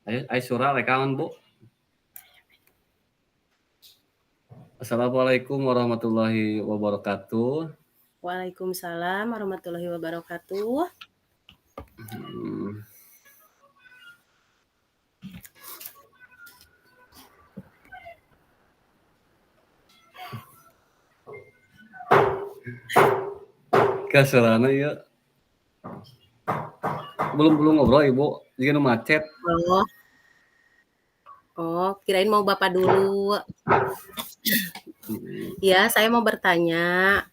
Aya suara rekaman, Bu. Assalamualaikum warahmatullahi wabarakatuh. Waalaikumsalam warahmatullahi wabarakatuh. Hmm. Kasurana ieu. Belum ngobrol Ibu, jadi nu macet. Oh. Oh, kirain mau Bapak dulu. Ya, saya mau bertanya,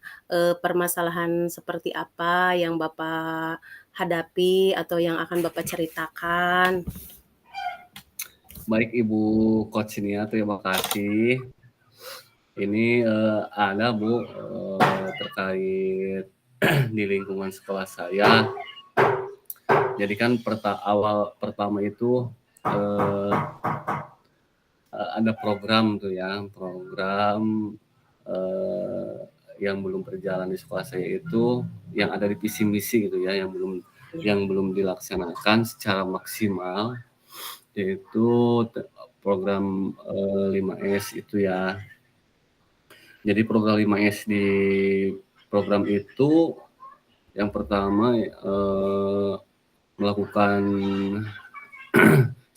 permasalahan seperti apa yang Bapak hadapi atau yang akan Bapak ceritakan? Baik Ibu Coach Nia, terima kasih. Ini ada Bu terkait di lingkungan sekolah saya. Jadi kan awal pertama itu ada program tuh ya, program yang belum berjalan di sekolah saya itu yang ada di visi misi gitu ya, yang belum dilaksanakan secara maksimal, yaitu program 5S itu ya. Jadi program 5S di program itu yang pertama melakukan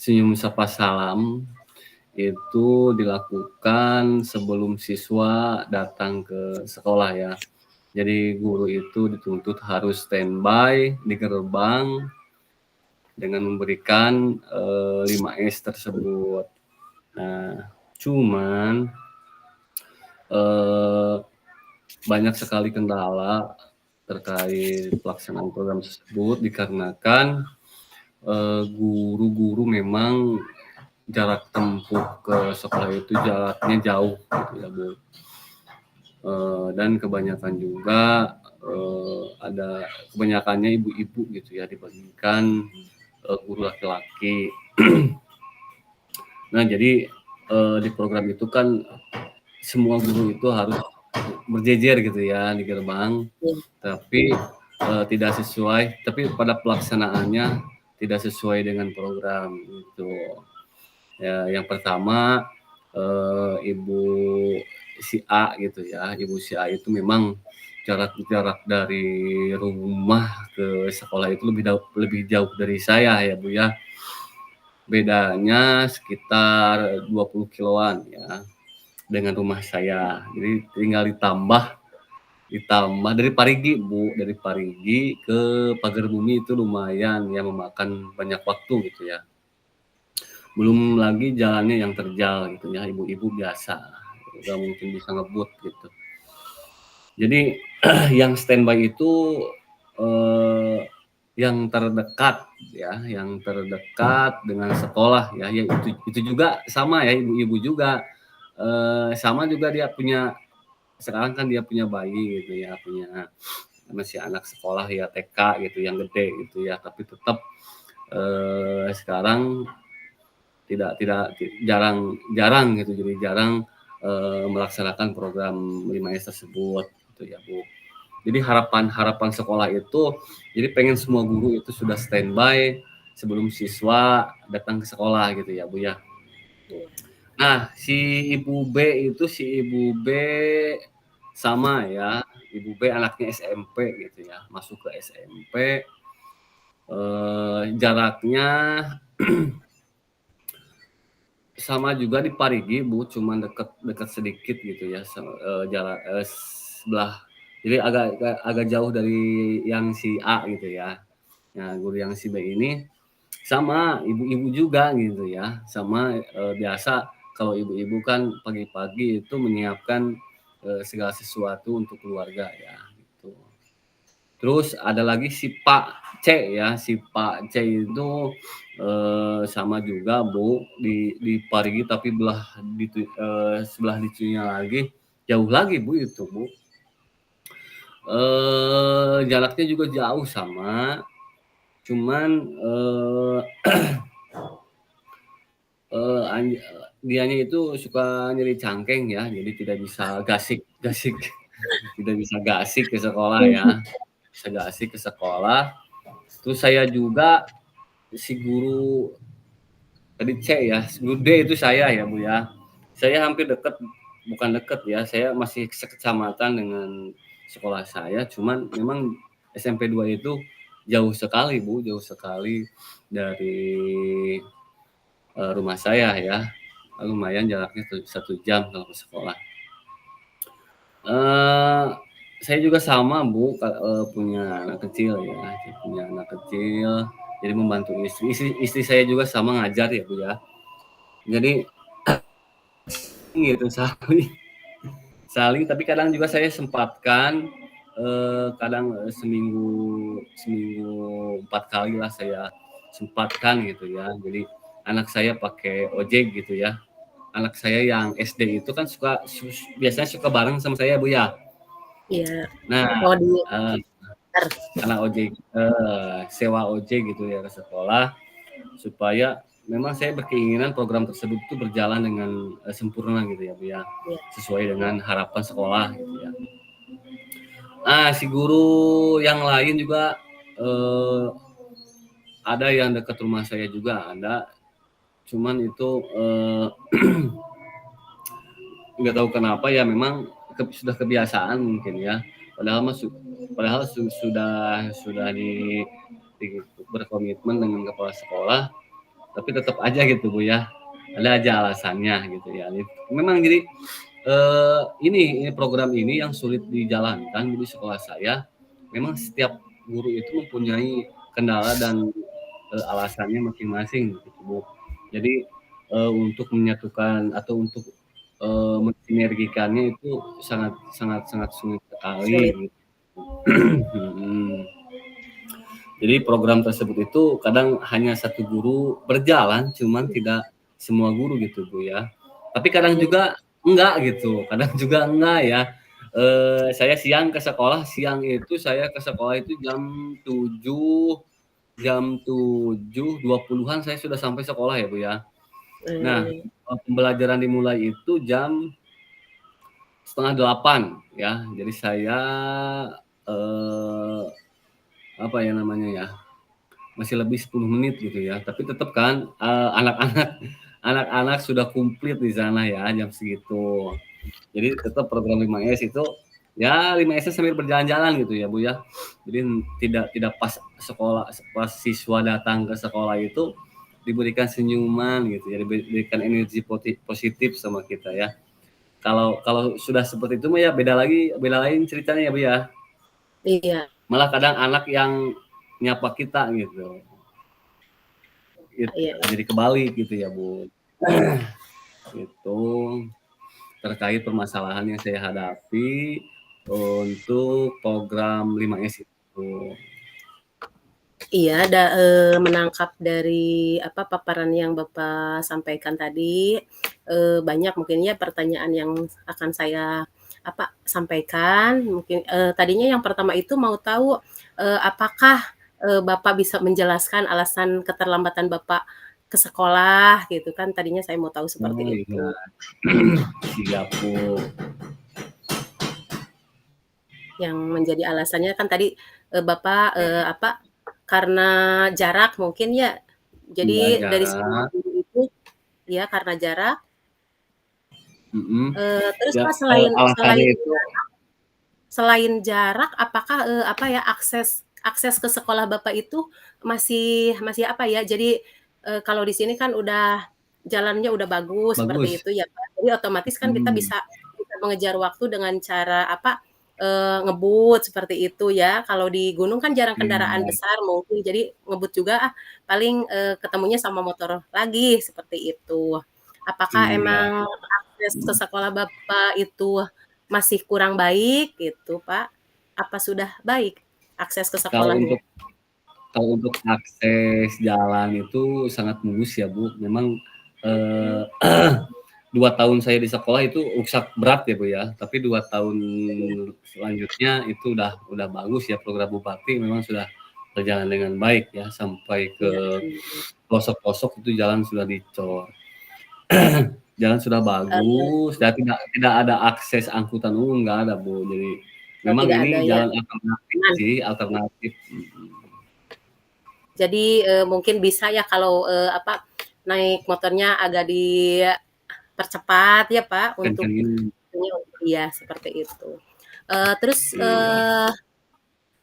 senyum sapa salam itu dilakukan sebelum siswa datang ke sekolah ya. Jadi guru itu dituntut harus standby di gerbang dengan memberikan 5S tersebut. Nah, cuman banyak sekali kendala terkait pelaksanaan program tersebut dikarenakan guru-guru memang jarak tempuh ke sekolah itu jaraknya jauh gitu ya Bu. Dan kebanyakan juga ada kebanyakannya ibu-ibu gitu ya dibandingkan guru laki-laki. Nah jadi di program itu kan semua guru itu harus berjejer gitu ya di gerbang, tapi tidak sesuai, tapi pada pelaksanaannya tidak sesuai dengan program gitu. Ya, yang pertama Ibu si A gitu ya, Ibu si A itu memang jarak dari rumah ke sekolah itu lebih jauh dari saya ya Bu ya. Bedanya sekitar 20 kiloan ya dengan rumah saya. Jadi tinggal ditambah dari Parigi Bu, dari Parigi ke Pagerbumi itu lumayan ya, memakan banyak waktu gitu ya. Belum lagi jalannya yang terjal gitu ya, ibu-ibu biasa nggak mungkin bisa ngebut gitu. Jadi yang standby itu yang terdekat ya, yang terdekat dengan sekolah ya, ya itu juga sama ya, ibu-ibu juga sama juga dia punya, sekarang kan dia punya bayi gitu ya, punya masih anak sekolah ya TK gitu yang gede gitu ya, tapi tetap sekarang jarang gitu, jadi jarang melaksanakan program 5S tersebut gitu ya Bu. Jadi harapan sekolah itu, jadi pengen semua guru itu sudah standby sebelum siswa datang ke sekolah gitu ya Bu ya. Nah si Ibu B sama ya, Ibu B anaknya SMP gitu ya, masuk ke SMP, jaraknya sama juga di Parigi Bu, cuman deket sedikit gitu ya, jarak sebelah, jadi agak jauh dari yang si A gitu ya. Nah guru yang si B ini sama ibu-ibu juga gitu ya, sama biasa kalau ibu-ibu kan pagi-pagi itu menyiapkan segala sesuatu untuk keluarga ya gitu. Terus ada lagi si Pak C ya, si Pak C itu sama juga Bu di Parigi, tapi sebelah ditunya lagi, jauh lagi Bu itu Bu. Jaraknya juga jauh sama, cuman dianya itu suka nyeri cangkeng ya, jadi tidak bisa gasik tidak bisa gasik ke sekolah ya, bisa gasik ke sekolah. Terus saya juga si guru Tadi C ya, D itu saya ya Bu ya. Saya hampir dekat, bukan dekat ya, saya masih sekecamatan dengan sekolah saya, cuman memang SMP 2 itu jauh sekali Bu, jauh sekali dari rumah saya ya. Lumayan jaraknya 1 jam kalau ke sekolah. Saya juga sama Bu, punya anak kecil ya, punya anak kecil, jadi membantu istri. Istri saya juga sama ngajar ya Bu ya. Jadi gitu saling, tapi kadang juga saya sempatkan, kadang seminggu seminggu 4 kali lah saya sempatkan gitu ya. Jadi anak saya pakai ojek gitu ya. Anak saya yang SD itu kan biasanya suka bareng sama saya Bu ya. Iya. Nah, Oh, eee, diantar. karena ojek sewa ojek gitu ya ke sekolah, supaya memang saya berkeinginan program tersebut itu berjalan dengan sempurna gitu ya Bu ya, Iya. sesuai dengan harapan sekolah gitu ya. Si guru yang lain juga ada yang dekat rumah saya juga ada, cuman itu nggak tahu kenapa ya memang sudah kebiasaan mungkin ya. Padahal sudah berkomitmen dengan kepala sekolah, tapi tetap aja gitu Bu ya, ada aja alasannya gitu ya. Memang jadi ini program ini yang sulit dijalankan di sekolah saya. Memang setiap guru itu mempunyai kendala dan alasannya masing-masing gitu Bu. Jadi untuk menyatukan atau untuk mensinergikannya itu sangat sangat sangat sulit Sulit. sekali gitu. Jadi program tersebut itu kadang hanya satu guru berjalan, cuman tidak semua guru gitu Bu ya. Tapi kadang Iya. juga enggak gitu, kadang juga enggak ya. Saya siang itu saya ke sekolah itu jam 7.20-an saya sudah sampai sekolah ya Bu ya. Nah, Mmm. pembelajaran dimulai itu jam 7.30 ya. Jadi saya, eee, apa ya namanya ya, masih lebih 10 menit gitu ya, tapi tetap kan, anak-anak sudah komplit di sana ya jam segitu. Jadi tetap program 5S itu, ya 5S-nya sambil berjalan-jalan gitu ya, Bu, ya. Jadi tidak tidak pas siswa datang ke sekolah itu diberikan senyuman gitu ya, diberikan energi positif sama kita ya. Kalau kalau sudah seperti itu mah ya beda lain ceritanya ya, Bu, ya. Iya. Malah kadang anak yang nyapa kita gitu. Gitu, Iya, iya. jadi kebalik gitu ya, Bu. Itu terkait permasalahan yang saya hadapi untuk program 5S itu. Iya, menangkap dari apa, paparan yang Bapak sampaikan tadi, banyak mungkin ya pertanyaan yang akan saya apa, sampaikan. Mungkin, tadinya yang pertama itu mau tahu, apakah, Bapak bisa menjelaskan alasan keterlambatan Bapak ke sekolah gitu kan, tadinya saya mau tahu Oh seperti iya, itu. siap, Bu. Yang menjadi alasannya kan tadi, Bapak, apa, karena jarak mungkin ya, Iya, jadi dari semua jarak, guru itu ya karena jarak, mhm. terus Ya, Pak selain alasannya selain itu selain jarak apakah, apa ya, akses akses ke sekolah Bapak itu masih masih apa ya, jadi, kalau di sini kan udah jalannya udah bagus seperti bagus, itu ya Pak, jadi otomatis kan kita mhm, bisa bisa mengejar waktu dengan cara apa, ngebut seperti itu ya. Kalau di gunung kan jarang kendaraan iya, besar mungkin, jadi ngebut juga paling, ketemunya sama motor lagi, seperti itu. Apakah iya. emang akses ke sekolah Bapak itu masih kurang baik gitu, Pak? Apa sudah baik akses ke Kalau sekolahnya? untuk kalau untuk akses jalan itu sangat mulus ya, Bu. Memang, eee 2 tahun saya di sekolah itu rusak berat ya, Bu, ya. Tapi 2 tahun selanjutnya itu udah bagus ya, program bupati memang sudah berjalan dengan baik ya, sampai ke Iya, alhamdulillah. pelosok-pelosok itu jalan sudah dicor. Jalan sudah Eee, bagus dan tidak ada akses angkutan umum, nggak ada, Bu. Jadi oh memang tidak ada ini ya, jalan alternatif aman. sih, alternatif, mhm. Jadi, mungkin bisa ya kalau, apa, naik motornya agak dipercepat ya, Pak, untuk kencengin. iya, seperti itu. Terus, Iya.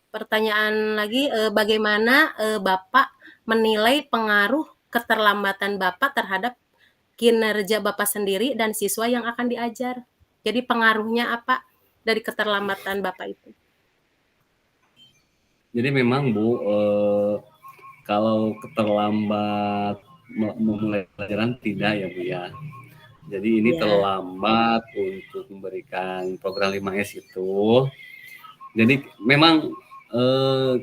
pertanyaan lagi, bagaimana, Bapak menilai pengaruh keterlambatan Bapak terhadap kinerja Bapak sendiri dan siswa yang akan diajar? Jadi pengaruhnya apa dari keterlambatan Bapak itu? Jadi memang Bu, kalau terlambat memulai pelajaran tidak ya Bu ya. Jadi ini Iya, terlambat untuk memberikan program 5S itu. Jadi memang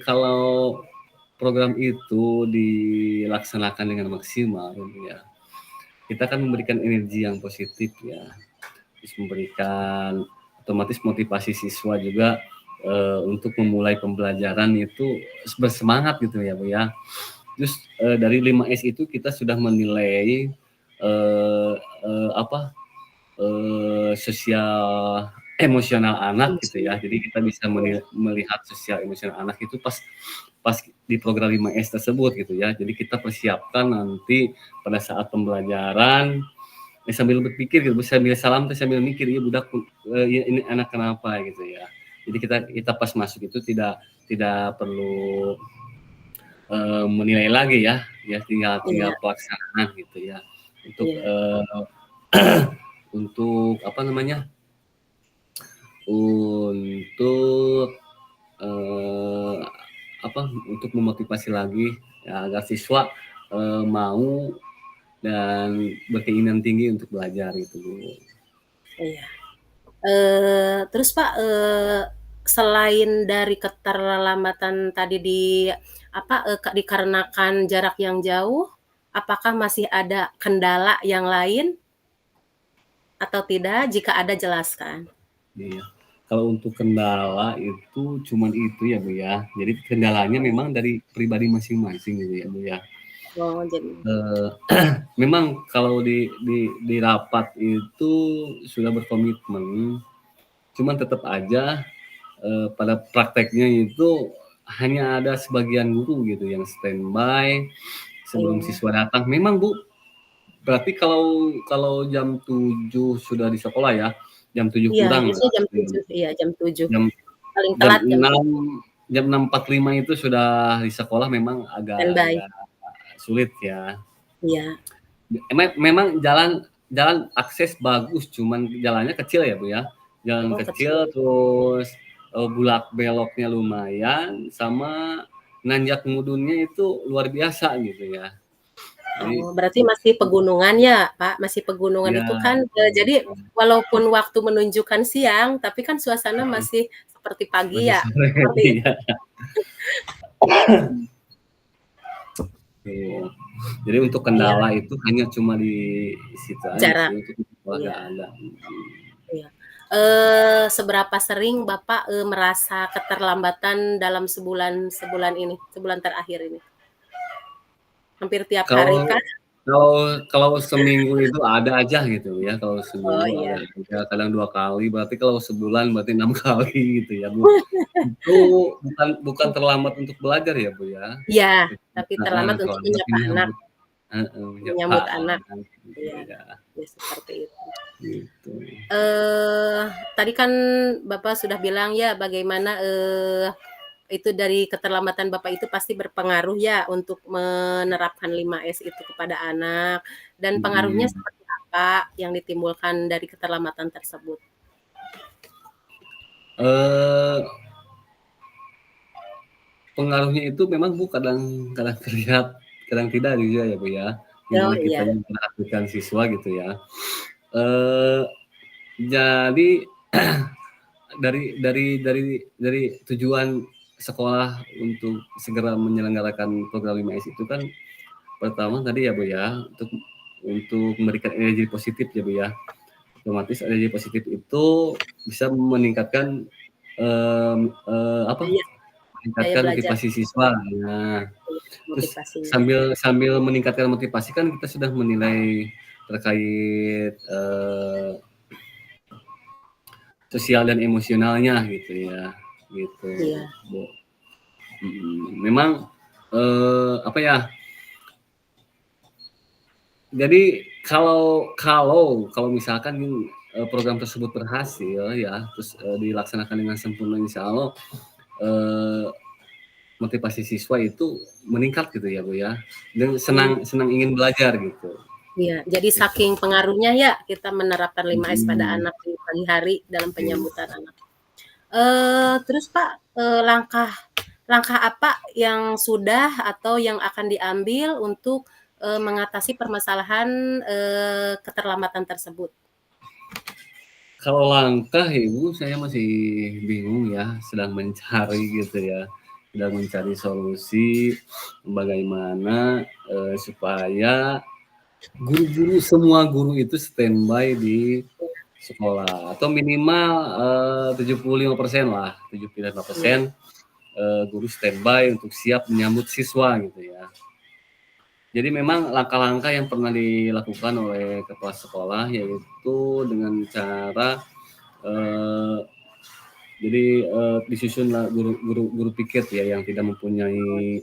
kalau program itu dilaksanakan dengan maksimal ya, kita kan memberikan energi yang positif ya, terus memberikan otomatis motivasi siswa juga untuk memulai pembelajaran itu bersemangat gitu ya Bu ya. Terus dari 5S itu kita sudah menilai apa sosial emosional anak gitu ya. emosional. Jadi kita bisa Iya, melihat sosial emosional anak itu pas pas di program 5S tersebut gitu ya. Jadi kita persiapkan nanti pada saat pembelajaran sambil berpikir gitu, sambil salam sambil mikir ya budak ya ini anak kenapa gitu ya. Jadi kita pas masuk itu tidak tidak perlu menilai lagi ya, ya tinggal tinggal iya, pelaksanaan gitu ya. Untuk iya, untuk apa namanya? Untuk eh, apa? Untuk memotivasi lagi ya, agar siswa mau dan berkeinginan tinggi untuk belajar itu. iya. Terus Pak, selain dari keterlambatan tadi apa, dikarenakan jarak yang jauh, apakah masih ada kendala yang lain atau tidak? Jika ada jelaskan. Iya. Kalau untuk kendala itu cuman itu ya Bu ya. Jadi kendalanya memang dari pribadi masing-masing gitu ya Bu ya. Oh, jadi Eh, memang kalau di rapat itu sudah berkomitmen, cuman tetap aja pada prakteknya itu hanya ada sebagian guru gitu yang standby sebelum iya. siswa datang. Memang Bu, berarti kalau kalau jam 7 sudah di sekolah ya, jam 7 Iya, kurang biasanya lah. jam 7, iya jam 7. Jam Paling jam telat jam 6 7, jam 6.45 itu sudah di sekolah memang standby. agak-agak sulit ya. Iya. Memang jalan jalan akses bagus, cuman jalannya kecil ya Bu ya. Jalan Oh, kecil kecil. terus bulak beloknya lumayan sama nanjak mudunnya itu luar biasa gitu ya. Jadi Oh, berarti masih pegunungan ya, Pak? Masih pegunungan ya itu kan, jadi walaupun waktu menunjukkan siang, tapi kan suasana masih seperti pagi masih ya? sore Seperti itu. iya. Tuh. Jadi untuk Iya, kendala itu hanya cuma di situ aja jarak. sih, untuk Iya, agak ada. iya. Seberapa sering Bapak, merasa keterlambatan dalam sebulan sebulan ini, sebulan terakhir ini? Hampir tiap hari Kalau kah? kalau kalau seminggu itu ada aja gitu ya, kalau Oh, seminggu ada iya. aja, kadang 2 kali, berarti kalau sebulan berarti 6 kali gitu ya, Bu. Itu bukan bukan terlambat untuk belajar ya, Bu, ya. Iya, tapi Heeh, terlambat untuk terlambat menyapa anak, menyambut heeh, menyapa menyambut anak. anak gitu Iya, ya, ya seperti itu. gitu. Eee, Tadi kan Bapak sudah bilang ya bagaimana, itu dari keterlambatan Bapak itu pasti berpengaruh ya untuk menerapkan 5S itu kepada anak, dan pengaruhnya Mhm. seperti apa yang ditimbulkan dari keterlambatan tersebut? Eee, pengaruhnya itu memang Bu kadang kadang terlihat, kadang tidak juga ya, Bu, ya. Oh Gimana iya, kitanya memperhatikan siswa gitu ya. Eee, jadi dari tujuan sekolah untuk segera menyelenggarakan program 5S itu kan pertama tadi ya Bu ya, untuk memberikan energi positif ya Bu ya. Otomatis energi positif itu bisa meningkatkan, apa, daya daya meningkatkan belajar, motivasi siswa. Nah, terus motivasinya. sambil sambil meningkatkan motivasi kan kita sudah menilai terkait, sosial dan emosionalnya gitu ya, gitu, Iya, Bu. Memang, apa ya, Jadi kalau misalkan, program tersebut berhasil ya, terus, dilaksanakan dengan sempurna insyaallah, eee, motivasi siswa itu meningkat gitu ya, Bu, ya, dan Mmm, senang senang ingin belajar gitu, iya, jadi gitu. saking pengaruhnya ya kita menerapkan 5S pada Mhm, anak di pagi hari dalam iya. penyambutan anak. Terus Pak, langkah langkah apa yang sudah atau yang akan diambil untuk, mengatasi permasalahan, keterlambatan tersebut? Kalau langkah Ibu, saya masih bingung ya, sedang mencari gitu ya, sedang mencari solusi bagaimana, supaya semua guru itu standby di sekolah atau minimal, 75% lah, Iya, 75%, guru standby untuk siap menyambut siswa gitu ya. Jadi memang langkah-langkah yang pernah dilakukan oleh kepala sekolah yaitu dengan cara, eee, jadi, disusunlah guru piket ya yang tidak mempunyai,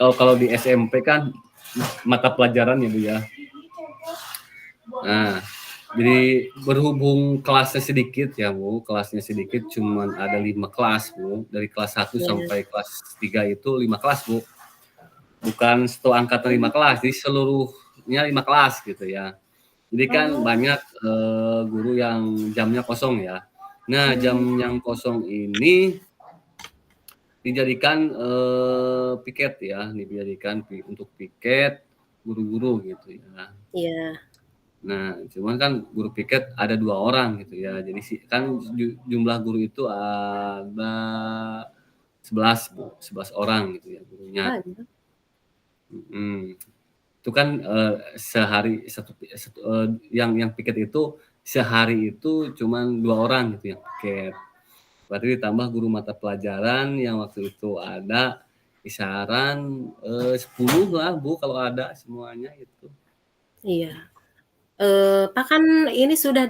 kalau kalau di SMP kan mata pelajaran ya, Bu, ya. Nah, jadi berhubung kelasnya sedikit ya, Bu, kelasnya sedikit cuman ada 5 kelas, Bu, dari kelas 1 iya. sampai kelas 3 itu 5 kelas, Bu. Bukan satu angkatan 5 kelas, jadi seluruhnya 5 kelas gitu ya. Jadi kan banyak, guru yang jamnya kosong ya. Nah, jam Mmm, yang kosong ini dijadikan, piket ya, dijadikan untuk piket guru-guru gitu ya. iya, Nah, cuman kan guru piket ada 2 orang gitu ya, jadi kan jumlah guru itu ada 11 Bu, 11 orang gitu ya gurunya, banyak. mhm. Itu kan, sehari yang piket itu sehari itu cuman 2 orang gitu yang piket. Berarti ditambah guru mata pelajaran yang waktu itu ada kisaran, 10 lah Bu kalau ada semuanya itu. Iya. Pak, kan ini sudah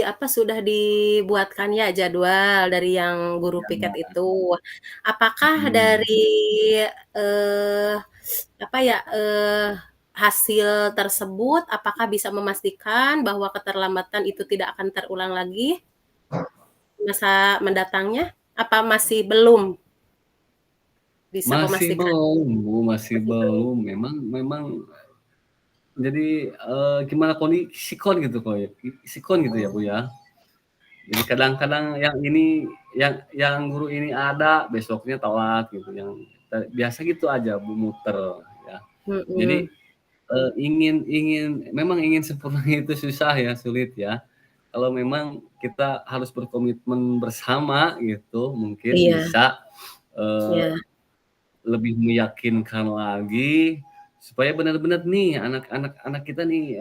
apa, sudah dibuatkan ya jadwal dari yang guru piket Ya, itu. Apakah mhm. dari, eee, apa ya, hasil tersebut apakah bisa memastikan bahwa keterlambatan itu tidak akan terulang lagi masa mendatangnya? Apa masih belum bisa Masih memastikan? belum Bu, masih Masih belum. belum. Memang memang jadi, gimana sikon gitu kok ya, sikon gitu ya Bu ya. Jadi kadang-kadang yang guru ini ada, besoknya telat gitu, yang biasa gitu aja Bu, muter ya. Jadi, Mhm, ingin sempurna itu susah ya, sulit ya. Kalau memang kita harus berkomitmen bersama gitu, mungkin iya, bisa, eee, iya, lebih meyakinkan lagi, supaya benar-benar nih anak-anak kita nih,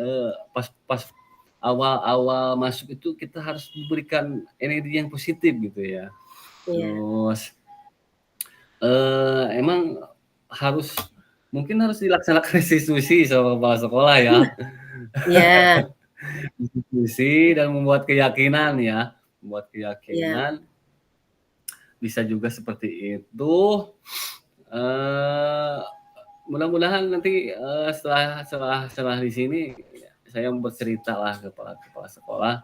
pas pas awal-awal masuk itu kita harus memberikan energi yang positif gitu ya. iya, Terus, emang harus mungkin harus dilaksanakan restitusi sama kepala sekolah ya. iya, Diskusi dan membuat keyakinan ya, membuat iya, keyakinan bisa juga seperti itu, eee, mudah-mudahan nanti, setelah di sini saya berceritalah kepala kepala sekolah,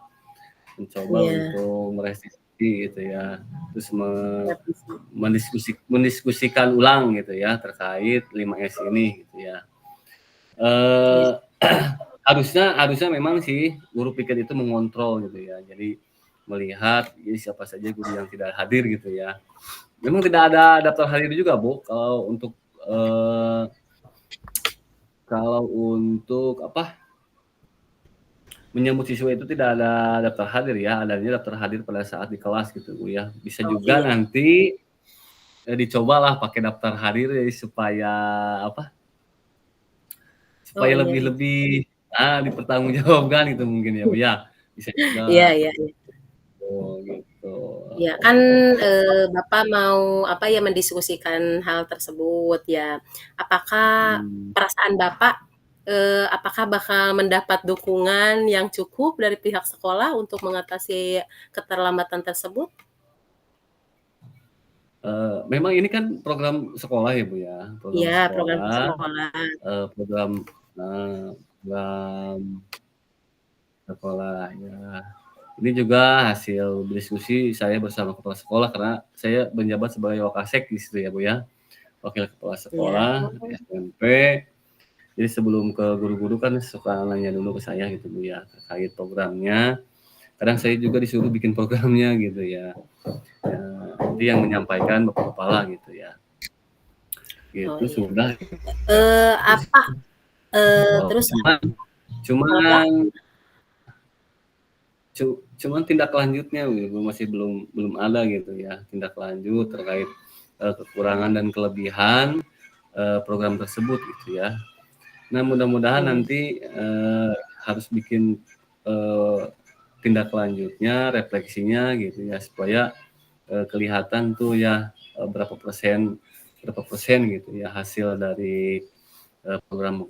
mencoba iya, untuk merestitusi gitu ya, terus revisi. mendiskusikan ulang gitu ya terkait 5S ini gitu ya. Iya, Eee, harusnya harusnya memang sih guru piket itu mengontrol gitu ya. Jadi melihat siapa saja guru yang tidak hadir gitu ya. Memang tidak ada daftar hadir juga, Bu, eee, kalau untuk apa, menyambut siswa itu tidak ada daftar hadir ya, adanya daftar hadir pada saat di kelas gitu, Bu, ya. Bisa oh juga iya, nanti, dicobalah pakai daftar hadir supaya apa, oh supaya iya, iya. lebih-lebih dipertanggungjawabkan gitu mungkin ya, Bu, ya. Bisa Iya, juga. iya, iya. Oh gitu. Iya, kan, Bapak mau, apa ya, mendiskusikan hal tersebut ya. Apakah Mhm. perasaan Bapak, apakah bakal mendapat dukungan yang cukup dari pihak sekolah untuk mengatasi keterlambatan tersebut? Memang ini kan program sekolah ya, Bu, ya, program Iya, program sekolah, sekolah. program program sekolah ya. Ini juga hasil diskusi saya bersama kepala sekolah karena saya menjabat sebagai Wakasek di situ ya Bu ya, wakil kepala Iya. sekolah SMP. Jadi sebelum ke guru-guru kan suka nanya dulu ke saya gitu Bu ya, terkait programnya. Kadang saya juga disuruh bikin programnya gitu ya. Ya, nanti yang menyampaikan Bapak Kepala gitu ya. Oh Gitu iya. sudah. Apa Oh, terus cuman cuman tindak lanjutnya gitu, masih belum ada gitu ya, tindak lanjut terkait kekurangan dan kelebihan program tersebut gitu ya. Nah mudah-mudahan nanti harus bikin tindak lanjutnya, refleksinya gitu ya, supaya kelihatan tuh ya berapa persen gitu ya hasil dari program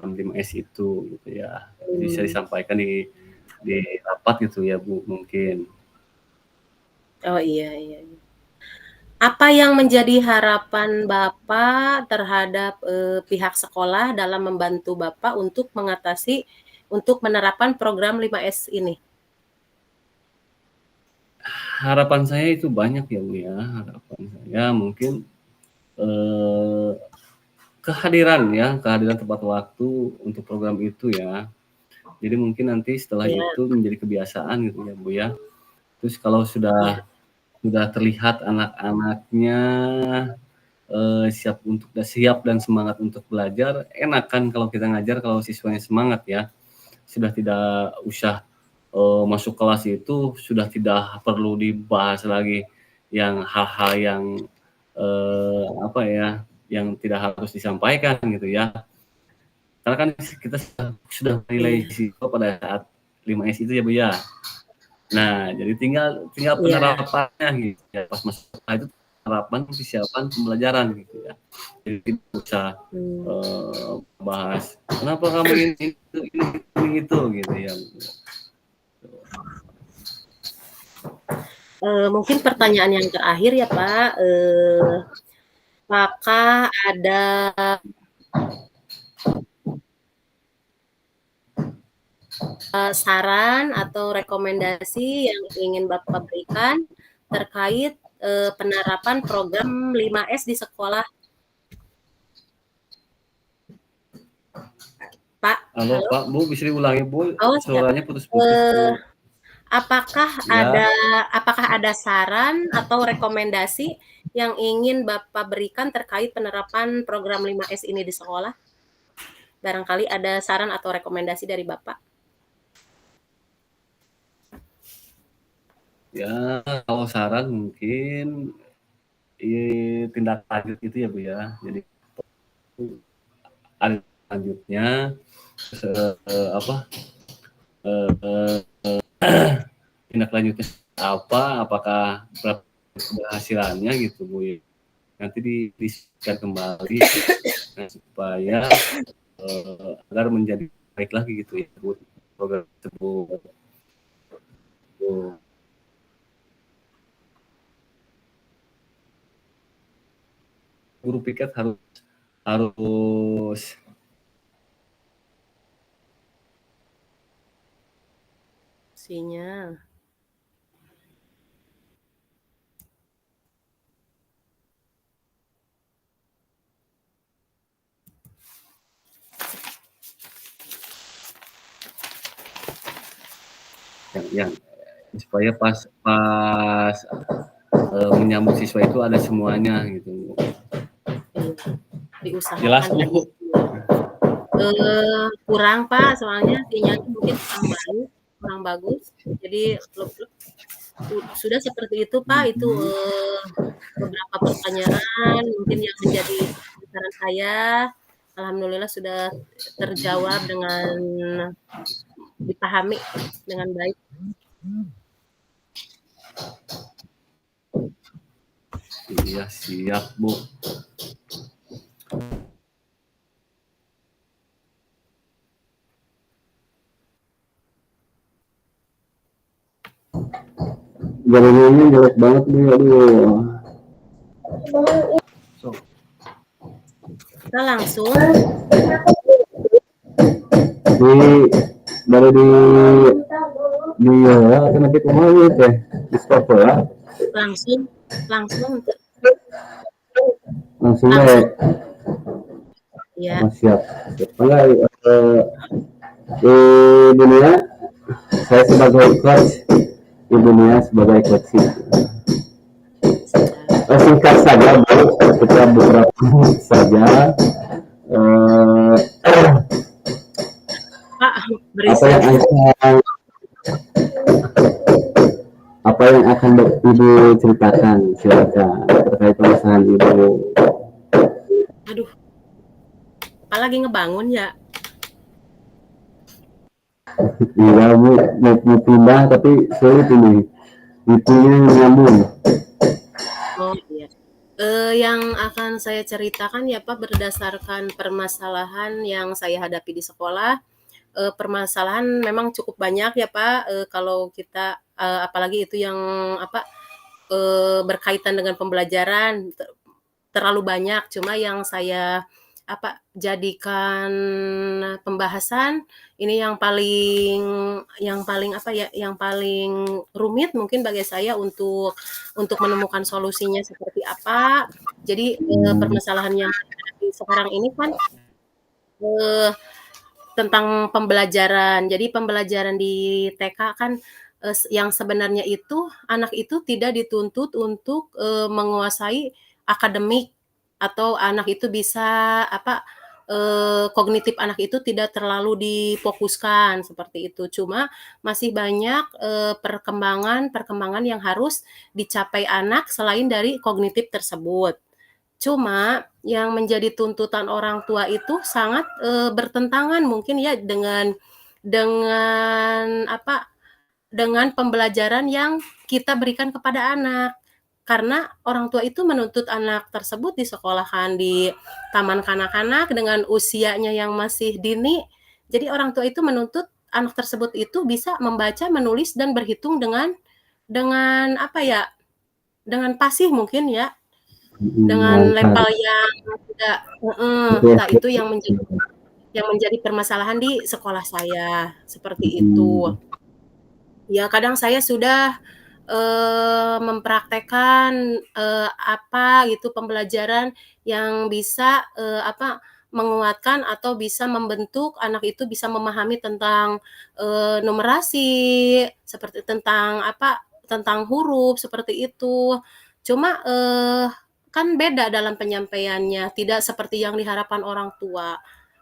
5S itu gitu ya. Bisa disampaikan di rapat gitu ya Bu mungkin. Oh iya iya. Apa yang menjadi harapan Bapak terhadap, pihak sekolah dalam membantu Bapak untuk menerapkan program 5S ini? Harapan saya itu banyak ya Bu ya, harapan saya mungkin eh, kehadiran tepat waktu untuk program itu ya. Jadi mungkin nanti setelah Iya itu menjadi kebiasaan gitu ya Bu ya. Terus kalau iya. sudah terlihat anak-anaknya siap dan semangat untuk belajar, enak kan kalau kita ngajar kalau siswanya semangat ya. Sudah tidak usah masuk kelas itu sudah tidak perlu dibahas lagi yang hal-hal yang apa ya, yang tidak harus disampaikan gitu ya. Karena kan kita sudah menilai Iya siswa pada saat 5S itu ya Bu ya. Nah, jadi tinggal iya. penerapannya gitu ya. Pas masuk sekolah itu penerapan persiapan pembelajaran gitu ya. Jadi tidak usah Mmm, bahas kenapa kamu ini itu gitu ya. Mungkin pertanyaan yang terakhir ya Pak, apakah ada saran atau rekomendasi yang ingin Bapak berikan terkait, penerapan program 5S di sekolah? Pak, Halo halo? Pak, Bu bisa diulangi Bu, Oh siap. suaranya putus-putus Bu. Apakah Ya, ada saran atau rekomendasi yang ingin Bapak berikan terkait penerapan program 5S ini di sekolah? Barangkali ada saran atau rekomendasi dari Bapak? ya kalau saran mungkin tindak lanjut itu ya Bu ya. Jadi ada lanjutnya apa tindak lanjutnya apa, apakah berapa keberhasilannya gitu Bu ya. Nanti diskusikan kembali supaya agar menjadi baik lagi gitu ya Bu program tersebut. Bu. Guru piket harus Sinyal. yang supaya pas menyambut siswa itu ada semuanya gitu. Iya, Jelas diusahakan kayak Bu. gitu. Kurang Pak, soalnya sinyalnya mungkin kurang bagus, jadi sudah seperti itu Pak, itu, beberapa pertanyaan mungkin yang menjadi saran saya, alhamdulillah sudah terjawab dengan dipahami dengan baik. Iya siap Bu. Jaringannya jelek banget Bu, aduh. So. Kita langsung di dari di ya nanti kemana teh di stop ya langsung langsung langsung langsung ya. siap enggak di dunia saya sebagai coach di dunia sebagai coach singkat saja kita beberapa saja Pak apa berisik. yang akan apa yang akan ibu ceritakan silakan terkait permasalahan ibu. Aduh, apalagi ngebangun ya. Iya mau pindah tapi sulit ini itunya nyambung. Oh iya. Yang akan saya ceritakan ya Pak berdasarkan permasalahan yang saya hadapi di sekolah. Permasalahan memang cukup banyak ya Pak. Kalau kita apalagi itu yang apa berkaitan dengan pembelajaran terlalu banyak. Cuma yang saya jadikan pembahasan ini yang paling rumit mungkin bagi saya untuk menemukan solusinya seperti apa. Jadi permasalahan yang sekarang ini kan eh, tentang pembelajaran. Jadi pembelajaran di TK kan yang sebenarnya itu anak itu tidak dituntut untuk menguasai akademik atau anak itu bisa kognitif anak itu tidak terlalu difokuskan seperti itu. Cuma masih banyak perkembangan yang harus dicapai anak selain dari kognitif tersebut. Cuma yang menjadi tuntutan orang tua itu sangat bertentangan mungkin ya dengan pembelajaran yang kita berikan kepada anak. Karena orang tua itu menuntut anak tersebut disekolahkan di taman kanak-kanak dengan usianya yang masih dini. Jadi orang tua itu menuntut anak tersebut itu bisa membaca, menulis dan berhitung dengan dengan fasih mungkin ya. Dengan level yang tidak nah itu yang menjadi permasalahan di sekolah saya, seperti itu. Ya kadang saya sudah mempraktekkan gitu pembelajaran yang bisa menguatkan atau bisa membentuk anak itu bisa memahami tentang numerasi, seperti tentang huruf seperti itu. Cuma kan beda dalam penyampaiannya, tidak seperti yang diharapkan orang tua.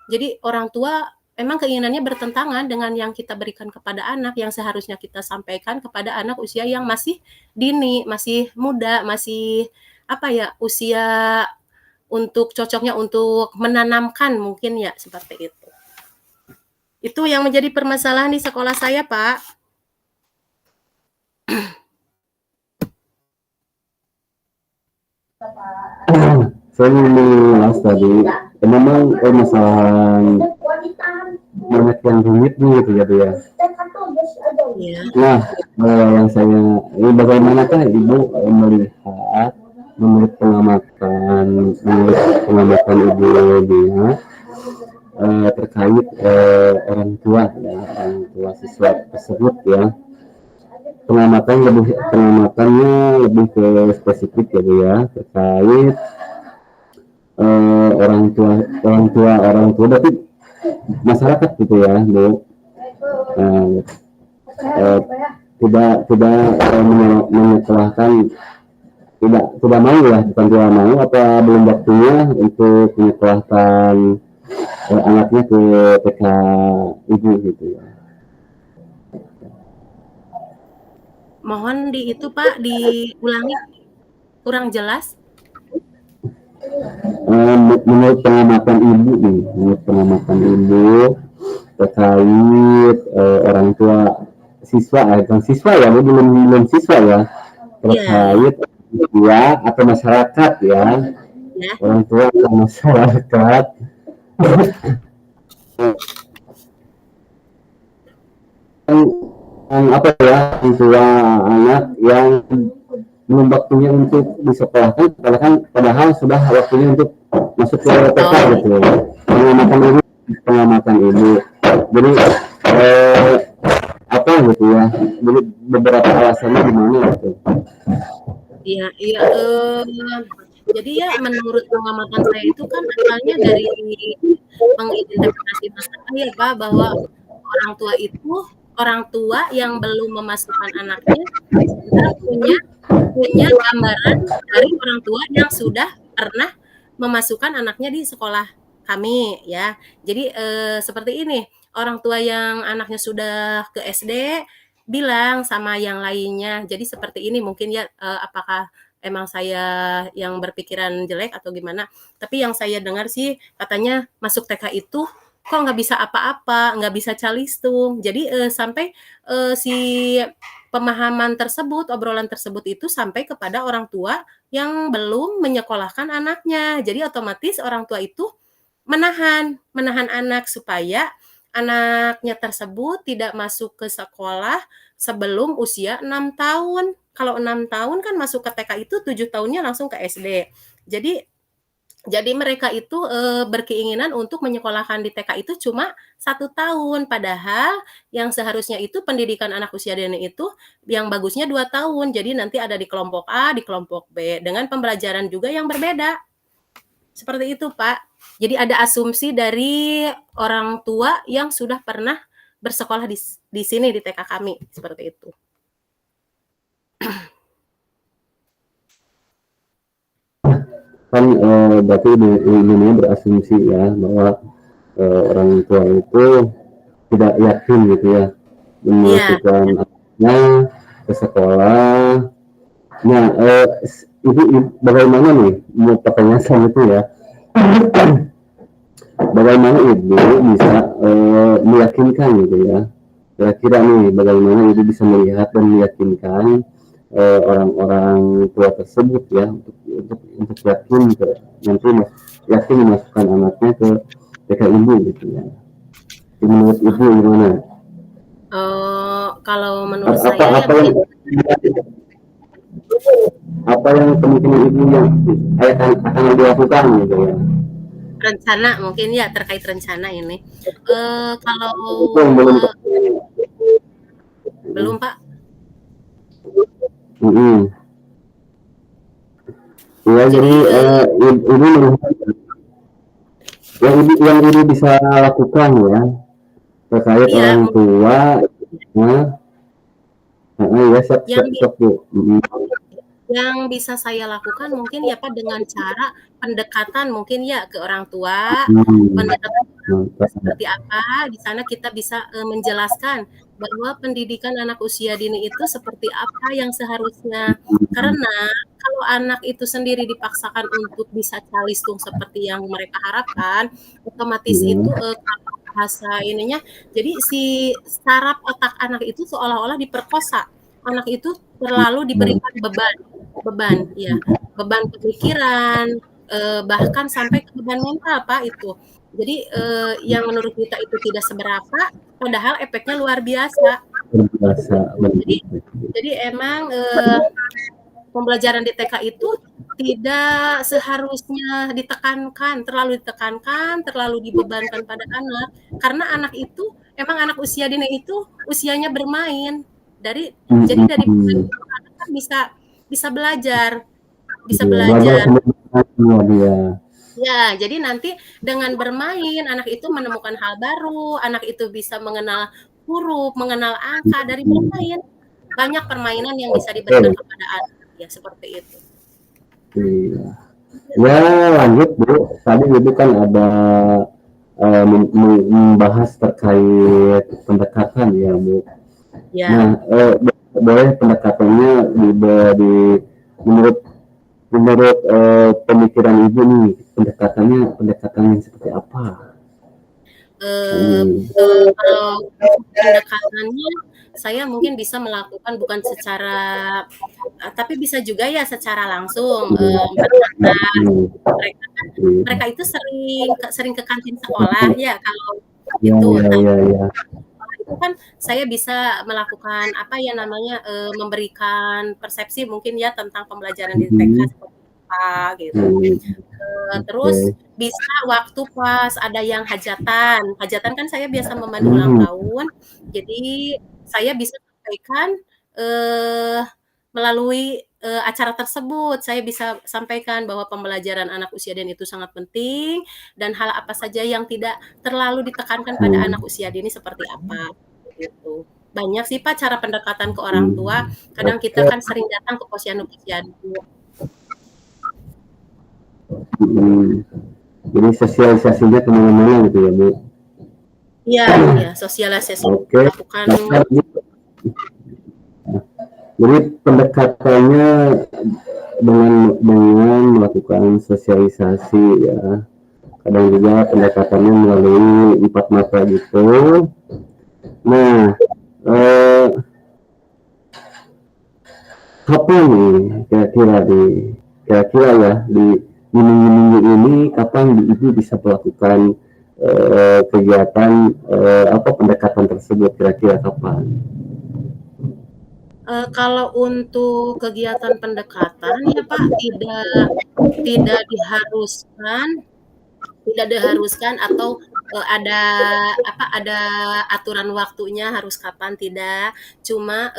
Jadi orang tua memang keinginannya bertentangan dengan yang kita berikan kepada anak, yang seharusnya kita sampaikan kepada anak usia yang masih dini, masih muda, masih usia untuk cocoknya untuk menanamkan mungkin ya, seperti itu. Itu yang menjadi permasalahan di sekolah saya, Pak. Saya mengulas tadi memang permasalahan banyak yang rumit nih gitu ya Bu ya. Nah yang saya ini bagaimanakah Ibu melihat menurut pengamatan Ibu dia terkait orang tua ya, orang tua siswa tersebut ya, pengamatannya lebih ke spesifik ya Bu ya, terkait orang tua berarti masyarakat gitu ya Bu, tidak menyekolahkan, tidak mau ya, bukan tidak mau apa belum waktunya untuk menyekolahkan anaknya ke TK Ibu gitu ya. Mohon itu Pak diulangi, kurang jelas. Menurut pengamatan Ibu terkait orang tua siswa ya belum siswa ya, terkait tua atau masyarakat ya, orang tua atau masyarakat orang tua anak yang belum waktunya untuk disekolahkan, padahal sudah waktunya untuk masuk ke TK Oh, gitu, pengamatan ibu. Jadi eh, apa gitu ya, jadi beberapa alasannya gimana gitu. iya iya, jadi ya menurut pengamatan saya itu kan asalnya dari mengidentifikasi masalah ya Pak, bahwa orang tua itu orang tua yang belum memasukkan anaknya sebenarnya punya punya gambaran dari orang tua yang sudah pernah memasukkan anaknya di sekolah kami ya. Jadi, seperti ini, orang tua yang anaknya sudah ke SD bilang sama yang lainnya. Jadi seperti ini mungkin ya, apakah emang saya yang berpikiran jelek atau gimana, tapi yang saya dengar sih katanya masuk TK itu kok nggak bisa apa-apa, nggak bisa calistung. Jadi, sampai, si pemahaman tersebut, obrolan tersebut itu sampai kepada orang tua yang belum menyekolahkan anaknya. Jadi otomatis orang tua itu menahan menahan anak supaya anaknya tersebut tidak masuk ke sekolah sebelum usia 6 tahun. Kalau 6 tahun kan masuk ke TK itu 7 tahunnya langsung ke SD. Jadi mereka itu, berkeinginan untuk menyekolahkan di TK itu cuma 1 tahun, padahal yang seharusnya itu pendidikan anak usia dini itu yang bagusnya 2 tahun. Jadi nanti ada di kelompok A, di kelompok B, dengan pembelajaran juga yang berbeda. Seperti itu, Pak. Jadi ada asumsi dari orang tua yang sudah pernah bersekolah di sini, di TK kami, seperti itu. Kan berarti ini berasumsi ya bahwa orang tua itu tidak yakin gitu ya Iya, memasukkan anaknya ke sekolah. Nah, ibu bagaimana nih mau pertanyaan selanjutnya ya, bagaimana ibu bisa meyakinkan gitu ya, kira-kira nih bagaimana ibu bisa melihat dan meyakinkan orang-orang tua tersebut ya untuk yakin ke nanti yakin memasukkan anaknya ke TK ibu gitu ya. Menurut ibu gimana? kalau menurut Apa saya ya apa yang apa yang kemungkinan ibu yang akan dilakukan gitu ya? rencana mungkin ya terkait rencana ini. Kalau Itu yang belum. belum Pak, Ya jadi jadi ibu melihat yang ibu bisa lakukan ya terkait iya orang tua. Nah, ya siap yang siap siap bu. Yang bisa saya lakukan mungkin ya Pak dengan cara pendekatan mungkin ya ke orang tua, pendekatan ke orang tua Mantap. seperti apa, di sana kita bisa, menjelaskan bahwa pendidikan anak usia dini itu seperti apa yang seharusnya. Karena kalau anak itu sendiri dipaksakan untuk bisa calistung seperti yang mereka harapkan, otomatis itu, Ya. kalau bahasa ininya, jadi si saraf otak anak itu seolah-olah diperkosa. Anak itu terlalu diberikan beban. Beban, iya, beban pemikiran, bahkan sampai ke beban mental, Pak, itu. Jadi, yang menurut kita itu tidak seberapa, padahal efeknya luar biasa, Berbiasa seperti itu. Jadi emang, pembelajaran di TK itu tidak seharusnya ditekankan, terlalu dibebankan pada anak, karena anak itu emang anak usia dini itu usianya bermain. Jadi dari bermain itu anak kan bisa bisa belajar bisa belajar belajar. semua dia. Ya, jadi nanti dengan bermain anak itu menemukan hal baru, anak itu bisa mengenal huruf, mengenal angka dari bermain. Banyak permainan yang bisa diberikan Oke. kepada anak, ya seperti itu. Iya. Ya lanjut bu, tadi ibu kan ada membahas terkait pendekatan ya bu. Ya, Nah, boleh pendekatannya di menurut menurut pemikiran ibu nih pendekatannya seperti apa? Hmm. kalau untuk pendekatannya saya mungkin bisa melakukan bukan secara tapi bisa juga ya secara langsung, berkata mereka kan mereka itu sering sering ke kantin sekolah ya kalau Ya, itu. ya, Nah, ya, ya. itu kan saya bisa melakukan apa ya namanya, memberikan persepsi mungkin ya tentang pembelajaran di TK Hmm. seperti itu. apa gitu. Terus Oke. bisa waktu pas ada yang hajatan. Hajatan kan saya biasa memandu ulang tahun, jadi saya bisa sampaikan, eee, melalui, acara tersebut. Saya bisa sampaikan bahwa pembelajaran anak usia dini itu sangat penting dan hal apa saja yang tidak terlalu ditekankan pada anak usia dini seperti apa, gitu. Banyak sih, Pak, cara pendekatan ke orang tua. Kadang kita Oke. kan sering datang ke posyandu-posyandu. Jadi sosialisasinya kemana-mana gitu ya, Bu? Iya iya, sosialisasi Oke. lakukan. Nah, jadi pendekatannya dengan melakukan sosialisasi ya. Kadang juga pendekatannya melalui 4 mata gitu. Nah, eh, kapan nih kira-kira ya di minggu-minggu ini kapan Ibu bisa melakukan kegiatan apa pendekatan tersebut kira-kira kapan? Kalau untuk kegiatan pendekatan ya Pak, tidak diharuskan atau, ada ada aturan waktunya harus kapan, tidak. Cuma,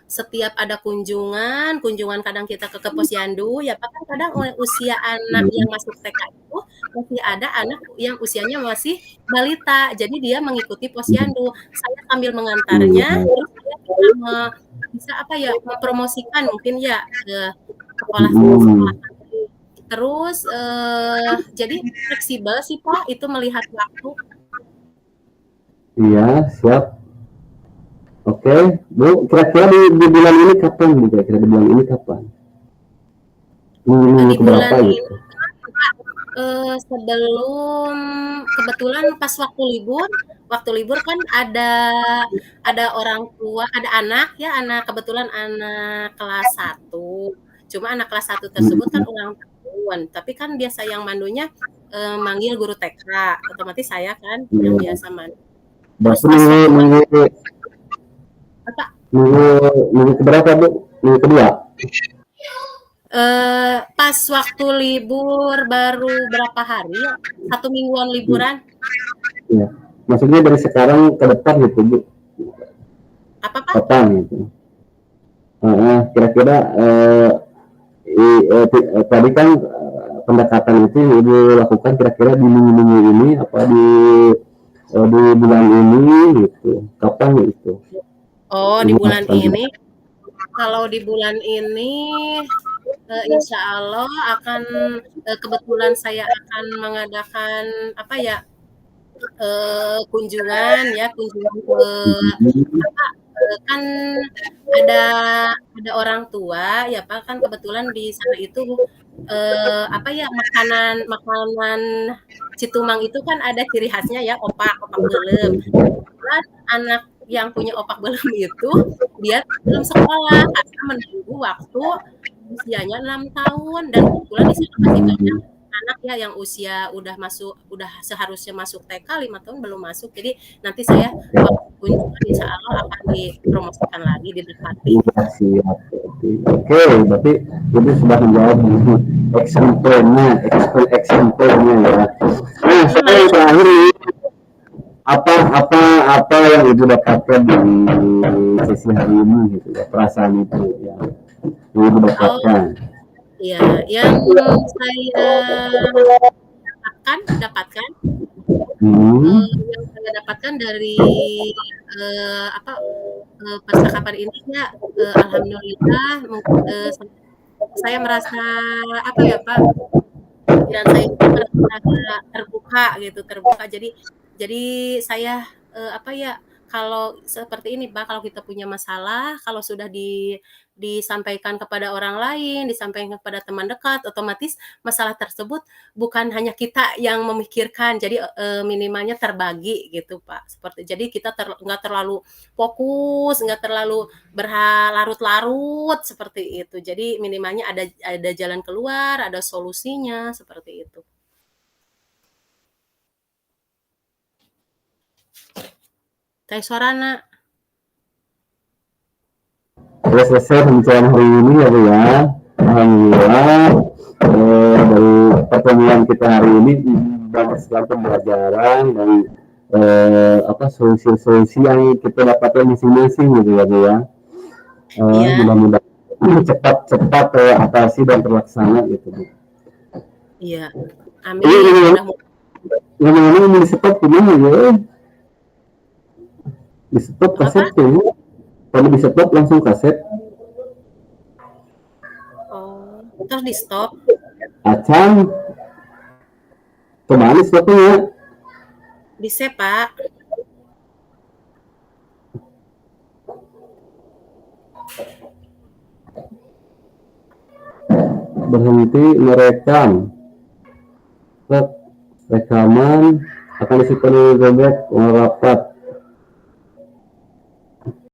setiap ada kunjungan kadang kita ke posyandu ya Pak, kan kadang usia anak yang masuk TK itu masih ada anak yang usianya masih balita, jadi dia mengikuti posyandu. Saya sambil mengantarnya, terus saya bisa apa ya, mempromosikan mungkin ya ke sekolah-sekolah. Terus, jadi fleksibel sih, Pak, itu melihat waktu. Iya, siap. Oke, Bu, kira-kira di bulan ini kapan, Bu? Kira-kira di bulan ini kapan? Di bulan Keberapa ini gitu? sebelum kebetulan pas waktu libur kan ada orang tua, ada anak ya, kebetulan anak kelas 1. Cuma anak kelas 1 tersebut kan ulang tahun, tapi kan biasa yang mandunya, manggil guru TK, otomatis saya kan yang biasa mandu. Terus Berarti pas waktu minggu keberapa, Bu? Minggu kedua? pas waktu libur baru berapa hari ya, 1 mingguan liburan. Iya. Maksudnya dari sekarang ke depan gitu, Bu? Apa, Pak? Kapan gitu? Kira-kira tadi kan pendekatan itu Ibu lakukan kira-kira di minggu-minggu ini apa di bulan ini gitu? Kapan gitu? Oh, di bulan ini. Kalau di bulan ini, insya Allah akan kebetulan saya akan mengadakan apa ya, kunjungan ke apa, kan ada orang tua ya Pak, kan kebetulan di sana itu, apa ya, makanan makanan Citumang itu kan ada ciri khasnya ya, opak beulem. Kebetulan anak yang punya opak beulem itu, dia belum sekolah karena menunggu waktu usianya 6 tahun dan kebetulan di sana masih banyak anak ya yang udah seharusnya masuk TK 5 tahun belum masuk. Jadi nanti saya waktu kunjungan insya Allah akan dipromosikan lagi, didekati. Iya, siap. Oke, berarti itu sudah menjawab example-nya ya. Nah, saya yang terakhir apa yang Ibu dapatkan di sesi hari ini gitu ya, perasaan itu ya, yang Ibu dapatkan. Iya, yang saya dapatkan yang saya dapatkan dari percakapan ini ya, alhamdulillah saya merasa apa ya Pak, pikiran saya itu merasa terbuka. Jadi saya apa ya, kalau seperti ini Pak, kalau kita punya masalah, kalau sudah disampaikan kepada orang lain, disampaikan kepada teman dekat, otomatis masalah tersebut bukan hanya kita yang memikirkan, jadi minimalnya terbagi gitu Pak. Jadi kita nggak terlalu fokus, nggak terlalu berlarut-larut seperti itu. Jadi minimalnya ada jalan keluar, ada solusinya seperti itu. Teh Suarana. Sudah selesai pembicaraan hari ini ya Bu ya. Alhamdulillah. dari pertemuan kita hari ini banyak sekali pembelajaran dan solusi-solusi yang kita dapatkan masing-masing gitu ya Bu ya. Iya, Mudah-mudahan cepat-cepat atasi dan terlaksana gitu Bu. iya. Ini Amin, mudah-mudahan. ngomong-ngomong ini stop gimana ya? Di stop Apa, Pak? kasetnya. Kalau di stop langsung kaset. Oh, terus di-stop? Acang, kembali stopnya. Di-save, Pak? Berhenti merekam. Rekaman akan disimpan di Google rapat.